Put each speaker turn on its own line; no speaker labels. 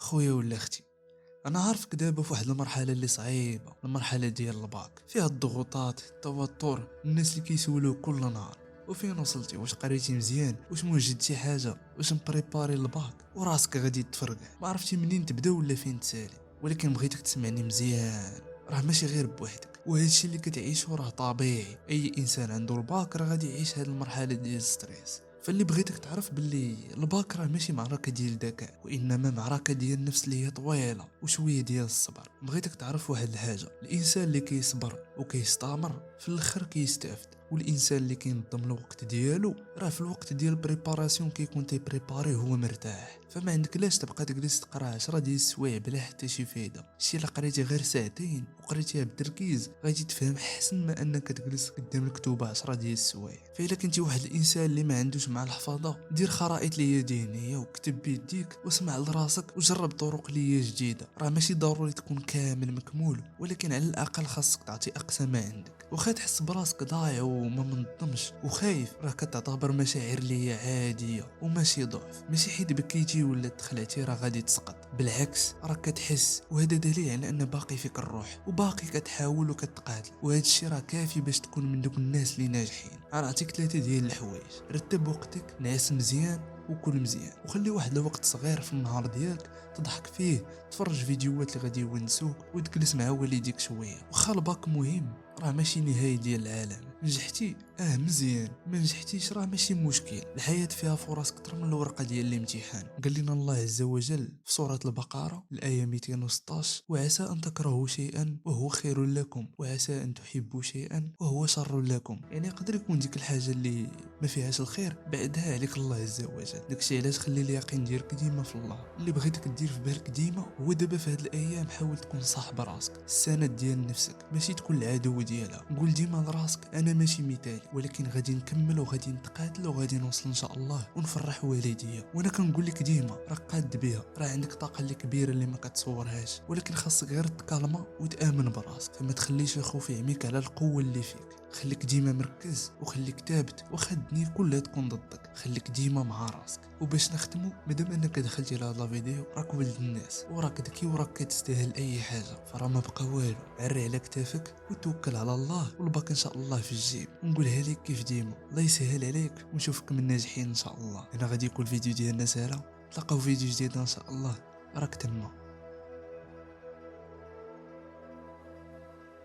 خويا ولا اختي، انا عارفك دابا في واحد المرحله اللي صعيبه، المرحله ديال الباك فيها الضغوطات، التوتر، الناس اللي كيسولوك كل نهار وفين وصلتي، واش قريتي مزيان، واش موجد شي حاجه، واش مبريباري الباك وراسك غادي تفرقع، ما عرفتي منين تبدا ولا فين تسالي. ولكن بغيتك تسمعني مزيان، راه ماشي غير بوحدك، وهذا الشيء اللي كتعيشو راه طبيعي. اي انسان عنده الباك راه غادي يعيش هذه المرحله ديال الستريس. فاللي بغيتك تعرف باللي الباك راه ماشي معركه ديال الذكاء، وانما معركه ديال النفس اللي هي طويله وشويه ديال الصبر. بغيتك تعرف واحد الحاجه، الانسان اللي كيصبر وكيستمر في الاخر كيستافد، والانسان اللي كينظم الوقت ديالو راه في الوقت ديال البريباراسيون كيكون تيبريباري هو مرتاح. فما عندك لاش تبقى تجلس تقرا 10 ديال السوايع بلا حتى شي فايده. الشي الا قريتي غير ساعتين وقريتيها بالتركيز غادي تفهم احسن ما انك تجلس قدام الكتوبه 10 ديال السوايع. فإلا كنتي واحد الانسان اللي ما عندوش مع الحفاظه، دير خرائط ليا ذهنيه وكتب بيديك واسمع لراسك وجرب طرق ليا جديده. راه ماشي ضروري تكون كامل مكمول، ولكن على الاقل خاصك تعطي اقصى ما عندك. وخا تحس براسك ضايع وما منظمش وخايف، راه كتعتبر مشاعر ليا عاديه وماشي ضعف. ماشي حيت بكيتي ولا تخلعتي راه غادي تسقط، بالعكس راك كتحس، وهذا دليل على ان باقي فيك الروح وباقي كتحاول وكتقاتل. وهذا الشيء راه كافي باش تكون من دوك الناس اللي ناجحين. نعطيك 3 ديال الحوايج: رتب وقتك، نعس مزيان، وكل مزيان، وخلي واحد الوقت صغير في النهار ديالك تضحك فيه، تفرج فيديوهات اللي غادي يونسوك، وتجلس مع والديك شويه. واخا الباك مهم، راه ماشي نهاية ديال العالم. نجحتي مزيان، ما نجحتيش راه ماشي مشكل. الحياة فيها فرص كتر من الورقة ديال الامتحان. قال لنا الله عز وجل في سورة البقرة الآية 216: وعسى أن تكرهوا شيئا وهو خير لكم، وعسى أن تحبوا شيئا وهو شر لكم. يعني يقدر يكون ديك الحاجة اللي ما فيهاش الخير بعدها عليك الله عز وجل. داكشي علاش خلي اليقين ديالك ديما في الله. اللي بغيتك دير في بالك ديما هو دابا في هاد الايام حاول تكون صاحب راسك، السند ديال نفسك، ماشي تكون العدو ديالها. قول ديما لراسك انا ماشي مثالي، ولكن غادي نكمل وغادي نتقاتل وغادي نوصل ان شاء الله ونفرح والديا. وانا كنقول لك ديما راك قاد بها، راه عندك طاقه اللي كبيره اللي ما كتصورهاش، ولكن خاصك غير تكالما وتامن براسك. فما تخليش الخوف يعميك على القوه اللي فيك. خليك ديما مركز وخليك ثابت، واخا الدنيا كلها تكون ضدك خليك ديما مع راسك. وباش نختمو، مادام انك دخلتي لهاد لا فيديو راك ولد الناس وراك ذكي وراك كتستاهل اي حاجه، فراه ما بقى والو. عري على كتافك وتوكل على الله، والباقي ان شاء الله في الجيب. ونقولها لك كيف ديما، الله يسهل عليك ونشوفك من الناجحين ان شاء الله. انا غادي يكون الفيديو ديالنا سهله، نتلاقاو فيديو جديد ان شاء الله. راك تما.